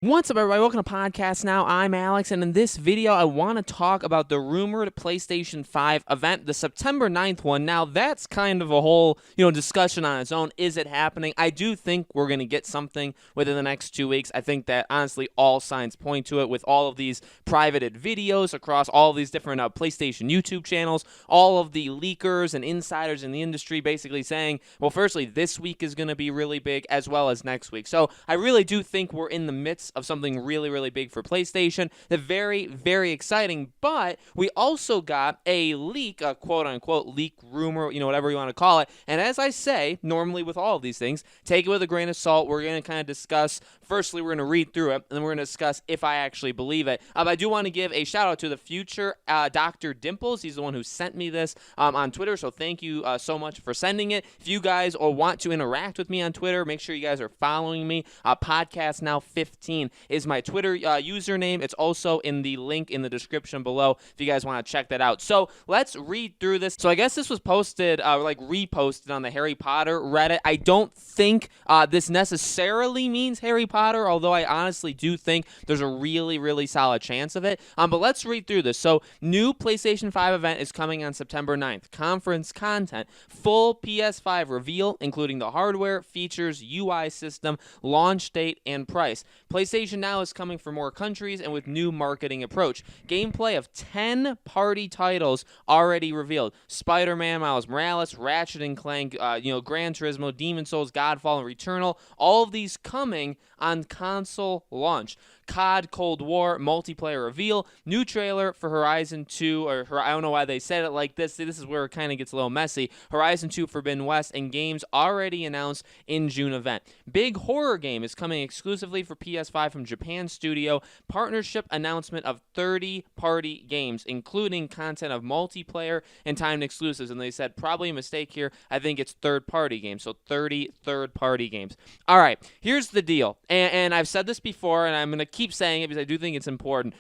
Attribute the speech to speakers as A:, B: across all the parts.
A: What's up, everybody? Welcome to Podcast Now. I'm Alex, and in this video, I want to talk about the rumored PlayStation 5 event, the September 9th one. Now, that's kind of a whole, discussion on its own. Is it happening? I do think we're going to get something within the next 2 weeks. I think that, honestly, all signs point to it with all of these privated videos across all of these different PlayStation YouTube channels, all of the leakers and insiders in the industry basically saying, well, firstly, this week is going to be really big, as well as next week. So I really do think we're in the midst of something really, really big for PlayStation. They're very, very exciting, but we also got a leak, a quote-unquote leak rumor, whatever you want to call it. And as I say, normally with all of these things, take it with a grain of salt. We're going to kind of discuss, firstly, we're going to read through it, and then we're going to discuss if I actually believe it. I do want to give a shout-out to the future Dr. Dimples. He's the one who sent me this on Twitter, so thank you so much for sending it. If you guys want to interact with me on Twitter, make sure you guys are following me. Podcast Now 15 is my Twitter username. It's also in the link in the description below if you guys want to check that out. So let's read through this. So I guess this was posted, reposted on the Harry Potter Reddit. I don't think this necessarily means Harry Potter, although I honestly do think there's a really, really solid chance of it. But let's read through this. So new PlayStation 5 event is coming on September 9th. Conference content, full PS5 reveal, including the hardware, features, UI system, launch date, and price. PlayStation Now is coming for more countries and with new marketing approach. Gameplay of 10 party titles already revealed. Spider-Man, Miles Morales, Ratchet and Clank, Gran Turismo, Demon's Souls, Godfall, and Returnal. All of these coming on console launch. COD Cold War multiplayer reveal. New trailer for Horizon 2, I don't know why they said it like this. This is where it kind of gets a little messy. Horizon 2 Forbidden West and games already announced in June event. Big horror game is coming exclusively for PS5 from Japan Studio. Partnership announcement of 30 party games, including content of multiplayer and timed exclusives. And they said probably a mistake here. I think it's third-party games, so 30 third-party games. All right, here's the deal. And I've said this before, and I'm going to keep saying it because I do think it's important.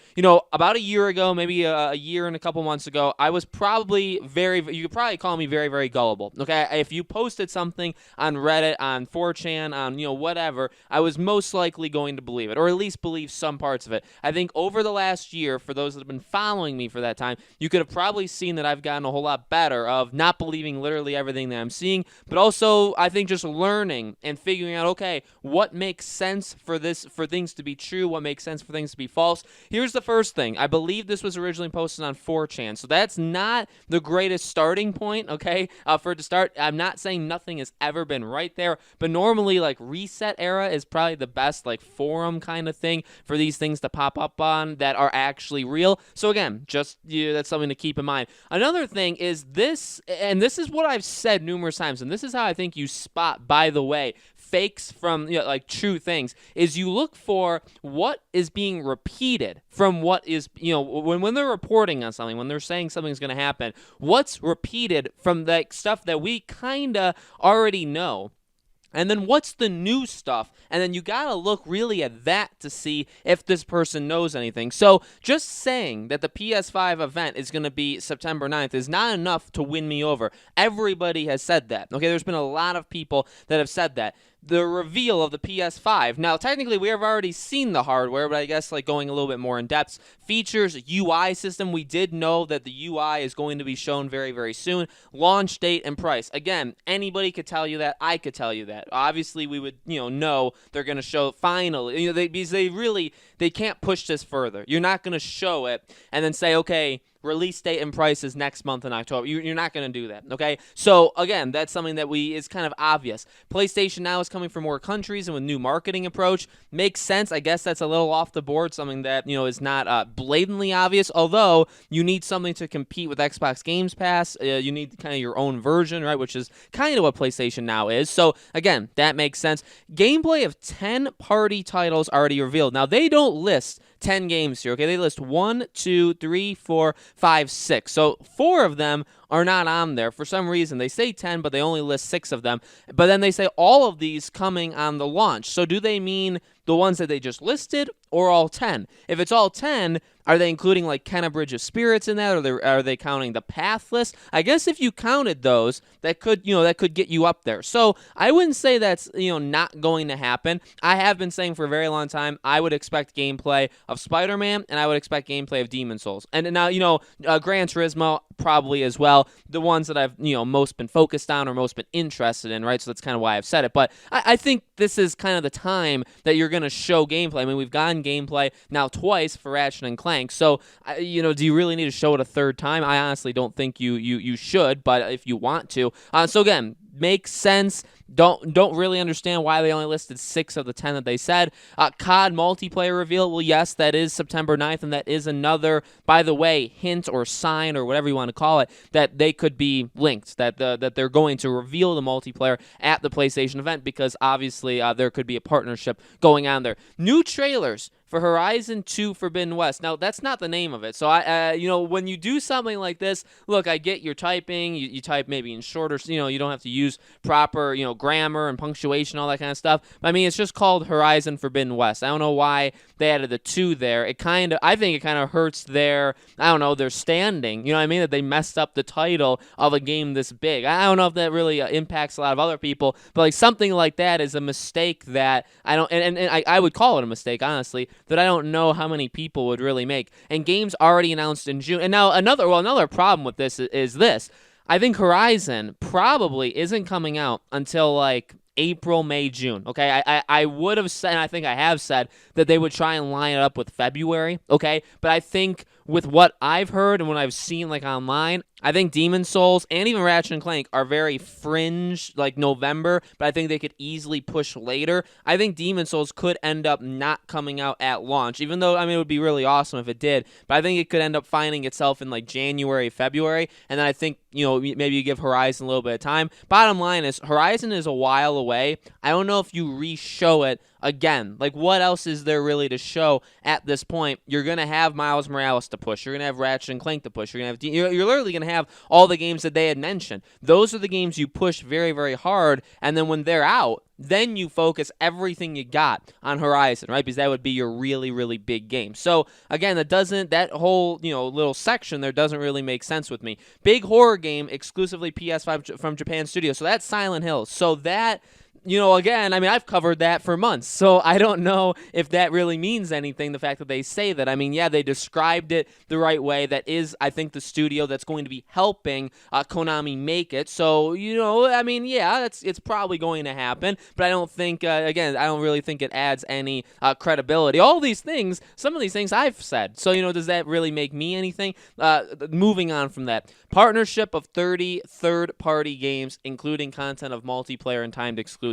A: About a year ago, maybe a year and a couple months ago, I was probably you could probably call me very, very gullible. Okay, if you posted something on Reddit, on 4chan, on whatever, I was most likely going to believe it, or at least believe some parts of it. I think over the last year, for those that have been following me for that time, you could have probably seen that I've gotten a whole lot better of not believing literally everything that I'm seeing, but also I think just learning and figuring out, okay, what makes sense for things to be true, what makes sense for things to be false. Here's the first thing. I believe this was originally posted on 4chan, so that's not the greatest starting point, okay, for it to start. I'm not saying nothing has ever been right there, but normally, Reset Era is probably the best, forum kind of thing for these things to pop up on that are actually real. So again, just that's something to keep in mind. Another thing is this, and this is what I've said numerous times, and this is how I think you spot, by the way, fakes from true things, is you look for what is being repeated from what is, when they're reporting on something, when they're saying something's going to happen, what's repeated from stuff that we kind of already know. And then what's the new stuff? And then you got to look really at that to see if this person knows anything. So just saying that the PS5 event is going to be September 9th is not enough to win me over. Everybody has said that. Okay, there's been a lot of people that have said that. The reveal of the PS5. Now, technically, we have already seen the hardware, but I guess going a little bit more in depth. Features, UI system. We did know that the UI is going to be shown very, very soon. Launch date and price. Again, anybody could tell you that. I could tell you that. Obviously, we would, know they're going to show finally. Because they can't push this further. You're not going to show it and then say, okay, release date and price is next month in October. You're not going to do that, okay? So, again, that's something that is kind of obvious. PlayStation Now is coming for more countries and with new marketing approach. Makes sense. I guess that's a little off the board, something that, is not blatantly obvious, although you need something to compete with Xbox Games Pass. You need kind of your own version, right, which is kind of what PlayStation Now is. So, again, that makes sense. Gameplay of 10 party titles already revealed. Now, they don't list 10 games here, okay? They list 1, 2, 3, 4, 5, 6. So 4 of them are not on there. For some reason, they say 10, but they only list 6 of them. But then they say all of these coming on the launch. So do they mean the ones that they just listed or all 10? If it's all 10, are they including like Kenna Bridge of Spirits in that, or are they counting the Pathless? I guess if you counted those, that could get you up there. So I wouldn't say that's not going to happen. I have been saying for a very long time I would expect gameplay of Spider-Man and I would expect gameplay of Demon Souls. And now Gran Turismo probably as well. The ones that I've most been focused on or most been interested in, right? So that's kind of why I've said it. But I think this is kind of the time that you're going to show gameplay. I mean, we've gotten gameplay now twice for Ratchet and Clank. So, do you really need to show it a third time? I honestly don't think you should, but if you want to. So again, makes sense. Don't really understand why they only listed 6 of the 10 that they said. COD multiplayer reveal. Well, yes, that is September 9th, and that is another, by the way, hint or sign or whatever you want to call it, that they could be linked, that they're going to reveal the multiplayer at the PlayStation event, because obviously there could be a partnership going on there. New trailers for Horizon 2 Forbidden West. Now, that's not the name of it. So, when you do something like this, look, I get you're typing. You type maybe in shorter, you don't have to use proper, grammar and punctuation, all that kind of stuff. But, I mean, it's just called Horizon Forbidden West. I don't know why they added the 2 there. I think it kind of hurts their standing. You know what I mean? That they messed up the title of a game this big. I don't know if that really impacts a lot of other people, but like something like that is a mistake that I don't, and I would call it a mistake, honestly, that I don't know how many people would really make. And games already announced in June. And now another problem with this is this. I think Horizon probably isn't coming out until like April, May, June. Okay, I would have said, and I think I have said, that they would try and line it up with February. Okay, but I think with what I've heard and what I've seen like online, I think Demon Souls and even Ratchet and Clank are very fringe, like November, but I think they could easily push later. I think Demon Souls could end up not coming out at launch, even though, I mean, it would be really awesome if it did, but I think it could end up finding itself in like January, February, and then I think, maybe you give Horizon a little bit of time. Bottom line is, Horizon is a while away. I don't know if you re-show it again. Like, what else is there really to show at this point? You're going to have Miles Morales to push. You're going to have Ratchet and Clank to push. You're literally going to have all the games that they had mentioned. Those are the games you push very, very hard, and then when they're out, then you focus everything you got on Horizon, right? Because that would be your really, really big game. So, again, that whole, little section there doesn't really make sense with me. Big horror game, exclusively PS5 from Japan Studio. So that's Silent Hill. So that, again, I mean, I've covered that for months, so I don't know if that really means anything, the fact that they say that. I mean, yeah, they described it the right way. That is, I think, the studio that's going to be helping Konami make it. So, I mean, yeah, it's probably going to happen, but I don't think, again, I don't really think it adds any credibility. All these things, some of these things I've said. So, does that really make me anything? Moving on from that. Partnership of 30 third-party games, including content of multiplayer and timed exclusives.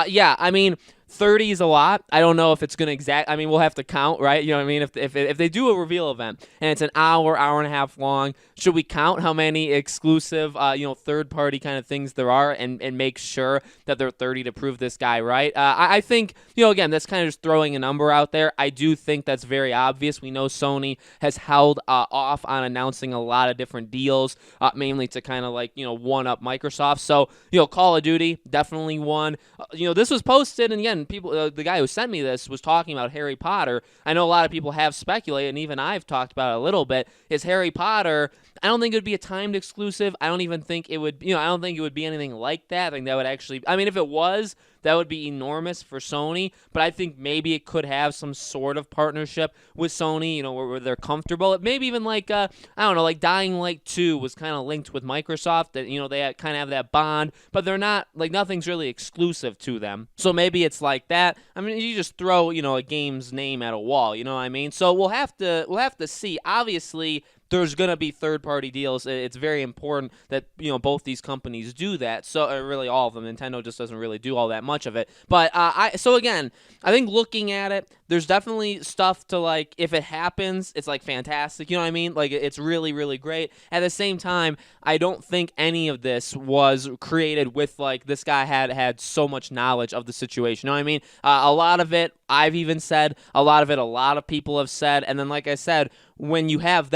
A: Yeah, I mean, 30 is a lot. I don't know if it's going to I mean, we'll have to count, right? You know what I mean? If they do a reveal event and it's an hour and a half long, should we count how many exclusive, third-party kind of things there are and make sure that they're 30 to prove this guy right? I think, again, that's kind of just throwing a number out there. I do think that's very obvious. We know Sony has held off on announcing a lot of different deals, mainly to kind of like, one-up Microsoft. So, Call of Duty, definitely one. This was posted, and again, people, the guy who sent me this was talking about Harry Potter. I know a lot of people have speculated, and even I've talked about it a little bit. Is Harry Potter? I don't think it would be a timed exclusive. I don't even think it would. I don't think it would be anything like that. I think that would actually. I mean, if it was, that would be enormous for Sony. But I think maybe it could have some sort of partnership with Sony. Where they're comfortable. Maybe even like I don't know, like Dying Light 2 was kind of linked with Microsoft. That they kind of have that bond, but they're not like nothing's really exclusive to them. So maybe it's like that. I mean, you just throw a game's name at a wall. You know what I mean? So we'll have to see. Obviously, there's going to be third-party deals. It's very important that, both these companies do that. So, really all of them. Nintendo just doesn't really do all that much of it. But, so again, I think looking at it, there's definitely stuff to, like, if it happens, it's, like, fantastic. You know what I mean? Like, it's really, really great. At the same time, I don't think any of this was created with, like, this guy had so much knowledge of the situation. You know what I mean? A lot of it, I've even said. A lot of it, a lot of people have said. And then, like I said, when you have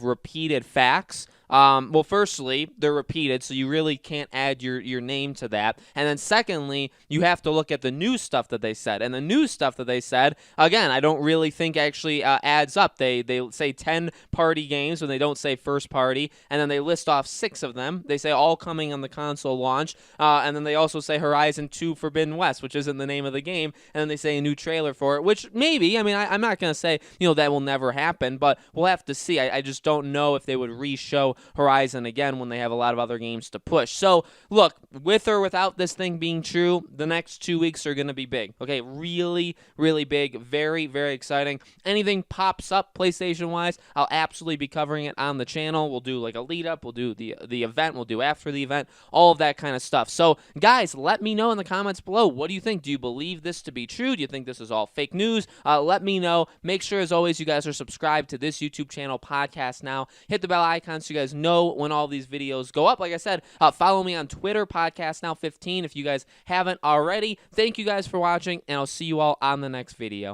A: repeated facts, Well, firstly, they're repeated, so you really can't add your name to that. And then secondly, you have to look at the new stuff that they said. And the new stuff that they said, again, I don't really think actually adds up. They say 10 party games when they don't say first party, and then they list off 6 of them. They say all coming on the console launch, and then they also say Horizon 2 Forbidden West, which isn't the name of the game, and then they say a new trailer for it, which maybe, I mean, I'm not going to say, that will never happen, but we'll have to see. I just don't know if they would re-show Horizon again when they have a lot of other games to push. So, look, with or without this thing being true, the next 2 weeks are going to be big. Okay, really, really big, very, very exciting. Anything pops up PlayStation-wise, I'll absolutely be covering it on the channel. We'll do like a lead-up, we'll do the event, we'll do after the event, all of that kind of stuff. So, guys, let me know in the comments below. What do you think? Do you believe this to be true? Do you think this is all fake news? Let me know. Make sure, as always, you guys are subscribed to this YouTube channel, Podcast Now. Hit the bell icon so you guys know when all these videos go up. Like I said, follow me on Twitter, Podcast Now 15, if you guys haven't already. Thank you guys for watching, and I'll see you all on the next video.